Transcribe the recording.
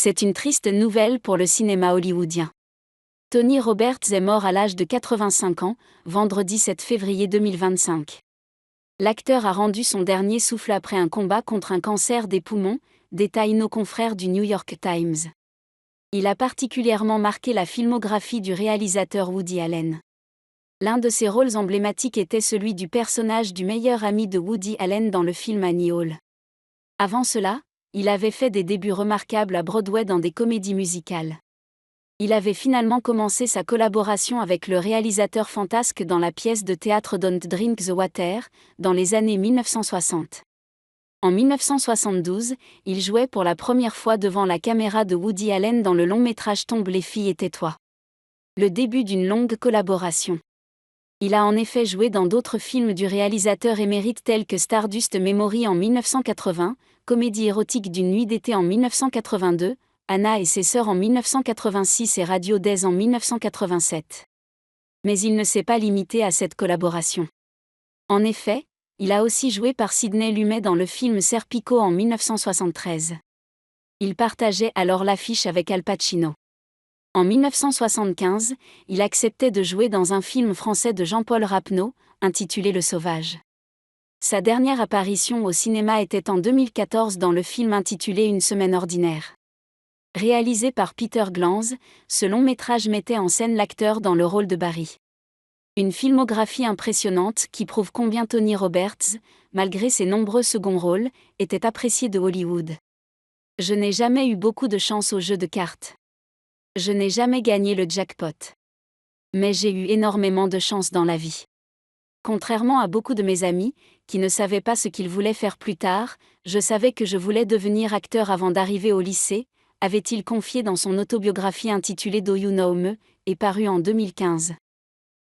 C'est une triste nouvelle pour le cinéma hollywoodien. Tony Roberts est mort à l'âge de 85 ans, vendredi 7 février 2025. L'acteur a rendu son dernier souffle après un combat contre un cancer des poumons, détaillent nos confrères du New York Times. Il a particulièrement marqué la filmographie du réalisateur Woody Allen. L'un de ses rôles emblématiques était celui du personnage du meilleur ami de Woody Allen dans le film Annie Hall. Avant cela, il avait fait des débuts remarquables à Broadway dans des comédies musicales. Il avait finalement commencé sa collaboration avec le réalisateur fantasque dans la pièce de théâtre Don't Drink the Water, dans les années 1960. En 1972, il jouait pour la première fois devant la caméra de Woody Allen dans le long-métrage Tombe les filles et tais-toi. Le début d'une longue collaboration. Il a en effet joué dans d'autres films du réalisateur émérite tels que Stardust Memory en 1980, Comédie érotique d'une nuit d'été en 1982, Anna et ses sœurs en 1986 et Radio Days en 1987. Mais il ne s'est pas limité à cette collaboration. En effet, il a aussi joué par Sidney Lumet dans le film Serpico en 1973. Il partageait alors l'affiche avec Al Pacino. En 1975, il acceptait de jouer dans un film français de Jean-Paul Rapneau, intitulé Le Sauvage. Sa dernière apparition au cinéma était en 2014 dans le film intitulé Une semaine ordinaire. Réalisé par Peter Glanz, ce long-métrage mettait en scène l'acteur dans le rôle de Barry. Une filmographie impressionnante qui prouve combien Tony Roberts, malgré ses nombreux seconds rôles, était apprécié de Hollywood. Je n'ai jamais eu beaucoup de chance au jeu de cartes. Je n'ai jamais gagné le jackpot. Mais j'ai eu énormément de chance dans la vie. Contrairement à beaucoup de mes amis, qui ne savaient pas ce qu'ils voulaient faire plus tard, je savais que je voulais devenir acteur avant d'arriver au lycée, avait-il confié dans son autobiographie intitulée Do You Know Me, et parue en 2015.